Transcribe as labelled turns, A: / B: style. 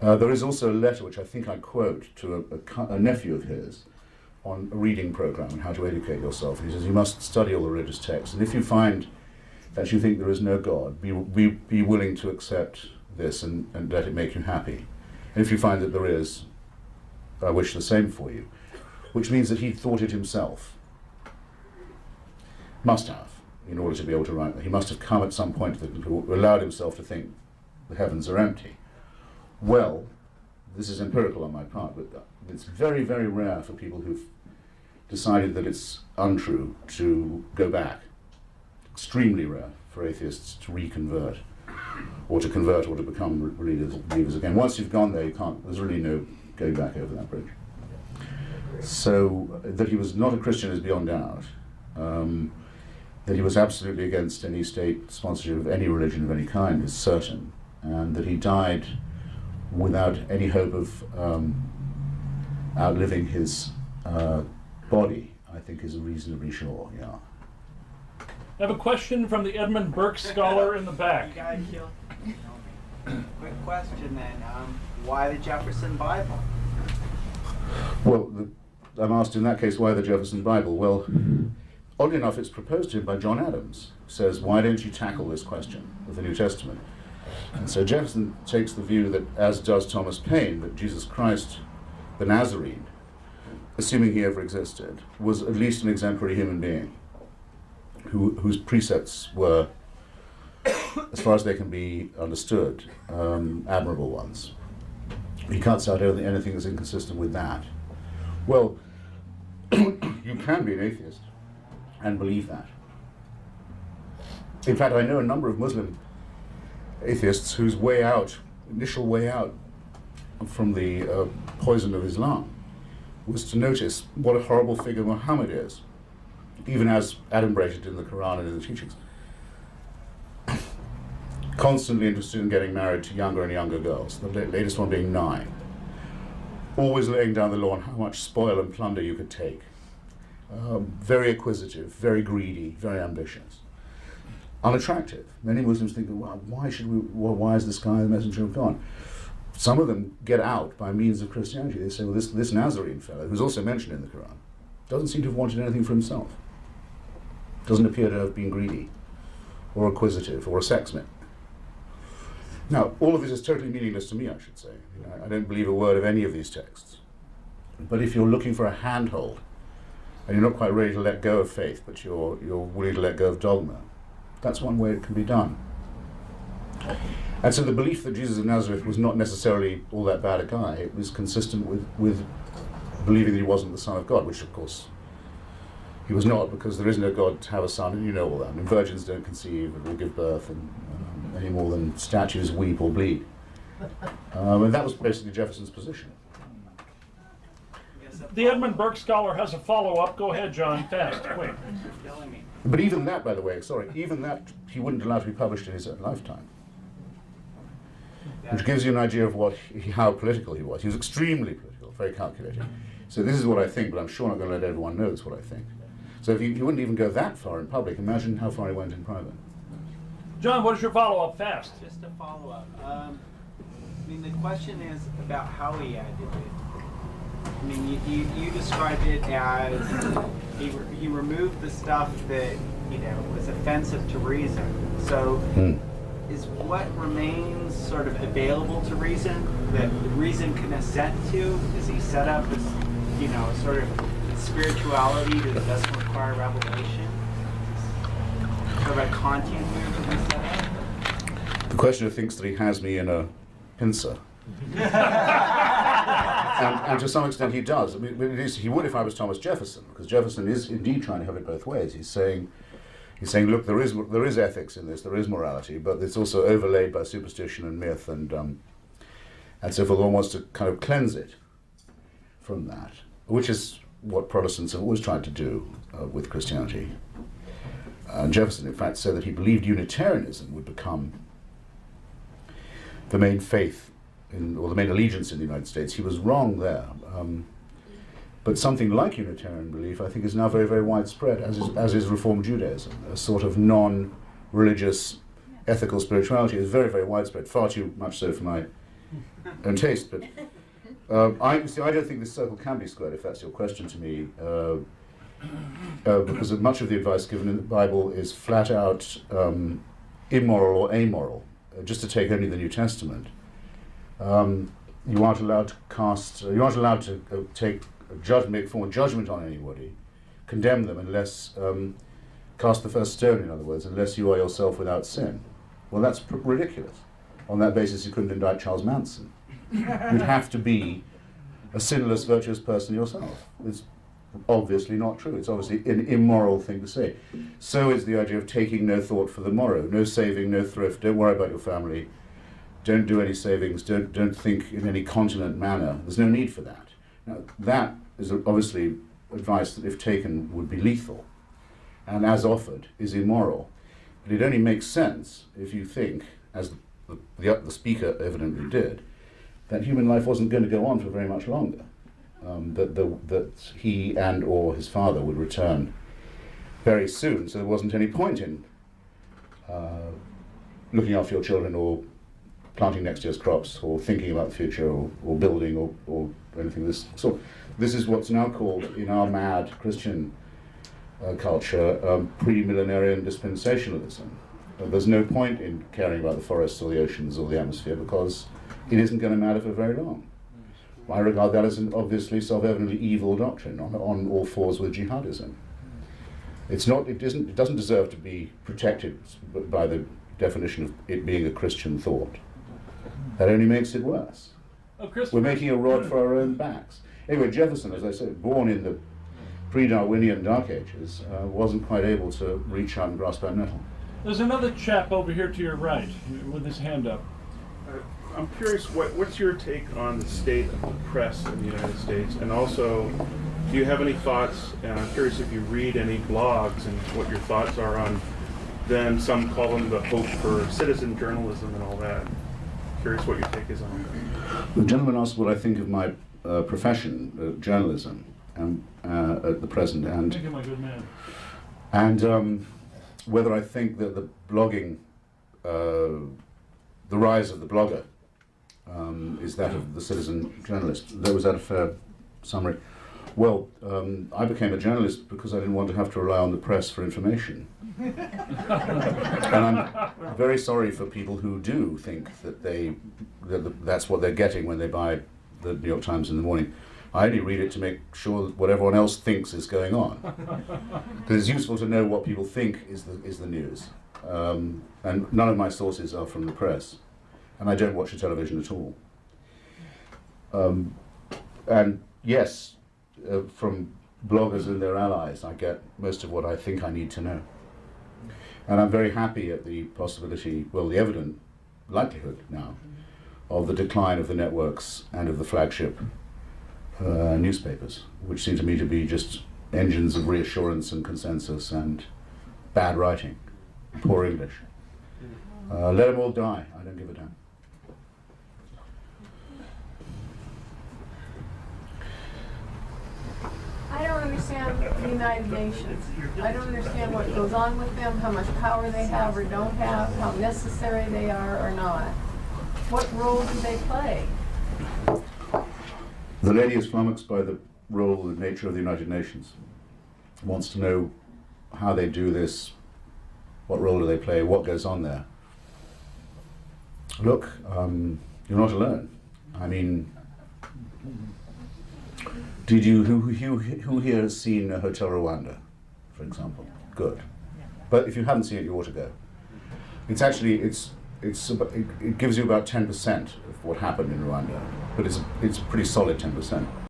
A: There is also a letter which I think I quote to a nephew of his on a reading program and how to educate yourself. And he says, you must study all the religious texts, and if you find that you think there is no God, be willing to accept this and let it make you happy. And if you find that there is, I wish the same for you. Which means that he thought it himself. Must have, in order to be able to write that. He must have come at some point that allowed himself to think the heavens are empty. Well, this is empirical on my part, but it's very, very rare for people who've decided that it's untrue to go back. Extremely rare for atheists to reconvert, or to convert, or to become believers again. Once you've gone there, you can't. There's really no going back over that bridge. So that he was not a Christian is beyond doubt. That he was absolutely against any state sponsorship of any religion of any kind is certain, and that he died without any hope of outliving his body, I think is reasonably sure, yeah.
B: I have a question from the Edmund Burke Scholar in the back.
C: Quick question then, why the Jefferson Bible?
A: Well, I'm asked in that case, why the Jefferson Bible? Well, oddly enough, it's proposed to him by John Adams, who says, why don't you tackle this question of the New Testament? And so Jefferson takes the view that, as does Thomas Paine, that Jesus Christ, the Nazarene, assuming he ever existed, was at least an exemplary human being, whose precepts were, as far as they can be understood, admirable ones. He cuts out anything that's inconsistent with that. Well, you can be an atheist and believe that. In fact, I know a number of Muslim atheists whose initial way out from the poison of Islam was to notice what a horrible figure Muhammad is, even as adumbrated in the Quran and in the teachings. Constantly interested in getting married to younger and younger girls, the latest one being 9. Always laying down the law on how much spoil and plunder you could take. Very acquisitive, very greedy, very ambitious. Unattractive. Many Muslims think, well, why is this guy the messenger of God? Some of them get out by means of Christianity. They say, well, this Nazarene fellow, who's also mentioned in the Quran, doesn't seem to have wanted anything for himself. Doesn't appear to have been greedy, or acquisitive, or a sexsmith. Now, all of this is totally meaningless to me, I should say. I don't believe a word of any of these texts. But if you're looking for a handhold, and you're not quite ready to let go of faith, but you're willing to let go of dogma, that's one way it can be done. And so the belief that Jesus of Nazareth was not necessarily all that bad a guy, it was consistent with believing that he wasn't the Son of God, which of course he was not, because there is no God to have a son, and you know all that. And virgins don't conceive or give birth, and any more than statues weep or bleed. And that was basically Jefferson's position.
B: The Edmund Burke Scholar has a follow-up. Go ahead, John, fast, quick.
A: But even that, by the way, even that he wouldn't allow to be published in his own lifetime. Which gives you an idea of how political he was. He was extremely political, very calculating. So this is what I think, but I'm sure not going to let everyone know it's what I think. So if he wouldn't even go that far in public, imagine how far he went in private.
B: John, what is your follow-up? Fast.
C: Just a follow-up. I mean, the question is about how he added it. I mean, you described it as he removed the stuff that, was offensive to reason. So is what remains sort of available to reason, that reason can assent to? Is he set up as, sort of spirituality that doesn't require revelation? Sort of a Kantian move that he set up?
A: The questioner thinks that he has me in a pincer. and to some extent he does. I mean, he would if I was Thomas Jefferson, because Jefferson is indeed trying to have it both ways. He's saying, look, there is ethics in this, there is morality, but it's also overlaid by superstition and myth, and so forth. One wants to kind of cleanse it from that, which is what Protestants have always tried to do with Christianity. Jefferson, in fact, said that he believed Unitarianism would become the main faith or the main allegiance in the United States. He was wrong there. But something like Unitarian belief, I think, is now very, very widespread, as is Reform Judaism. A sort of non-religious, ethical spirituality is very, very widespread, far too much so for my and taste. But I don't think this circle can be squared, if that's your question to me, because much of the advice given in the Bible is flat out immoral or amoral. Just to take only the New Testament, you aren't allowed to you aren't allowed to take a judgment, make form of judgment on anybody, condemn them unless cast the first stone, in other words, unless you are yourself without sin. Well, that's ridiculous. On that basis, you couldn't indict Charles Manson. You'd have to be a sinless, virtuous person yourself. It's obviously not true. It's obviously an immoral thing to say. So is the idea of taking no thought for the morrow, no saving, no thrift, don't worry about your family, don't do any savings, don't think in any continent manner. There's no need for that. Now, that is obviously advice that, if taken, would be lethal, and as offered, is immoral. But it only makes sense if you think, as the speaker evidently did, that human life wasn't going to go on for very much longer. That he and or his father would return very soon, so there wasn't any point in looking after your children or planting next year's crops or thinking about the future or building or anything of this sort. This is what's now called, in our mad Christian culture, pre-millenarian dispensationalism. There's no point in caring about the forests or the oceans or the atmosphere because it isn't going to matter for very long. I regard that as an obviously self-evidently evil doctrine, on all fours with jihadism. It doesn't deserve to be protected by the definition of it being a Christian thought. That only makes it worse. We're making a rod for our own backs. Anyway, Jefferson, as I said, born in the pre-Darwinian Dark Ages, wasn't quite able to reach out and grasp that nettle.
B: There's another chap over here to your right with his hand up.
D: I'm curious, what's your take on the state of the press in the United States? And also, do you have any thoughts, and I'm curious if you read any blogs and what your thoughts are on them. Some call them the hope for citizen journalism and all that. Curious what your take is on that.
A: The gentleman asked what I think of my profession, journalism, at the present, and
B: Thank you, my good man.
A: And whether I think that the blogging, the rise of the blogger, is that of the citizen journalist. Was that a fair summary? Well, I became a journalist because I didn't want to have to rely on the press for information. And I'm very sorry for people who do think that that's what they're getting when they buy the New York Times in the morning. I only read it to make sure that what everyone else thinks is going on. Because it's useful to know what people think is the news. And none of my sources are from the press. And I don't watch the television at all. And yes, from bloggers and their allies, I get most of what I think I need to know. And I'm very happy at the possibility, well, the evident likelihood now, of the decline of the networks and of the flagship newspapers, which seem to me to be just engines of reassurance and consensus and bad writing, poor English. Let them all die, I don't give a damn.
E: I don't understand the United Nations. I don't understand what goes on with them, how much power they have or don't have, how necessary they are or not. What role do they play?
A: The lady is flummoxed by the role and nature of the United Nations. Wants to know how they do this, what role do they play, what goes on there. Look, you're not alone. I mean, who here has seen Hotel Rwanda, for example? Good. But if you haven't seen it, you ought to go. It's actually, it gives you about 10% of what happened in Rwanda, but it's a pretty solid 10%.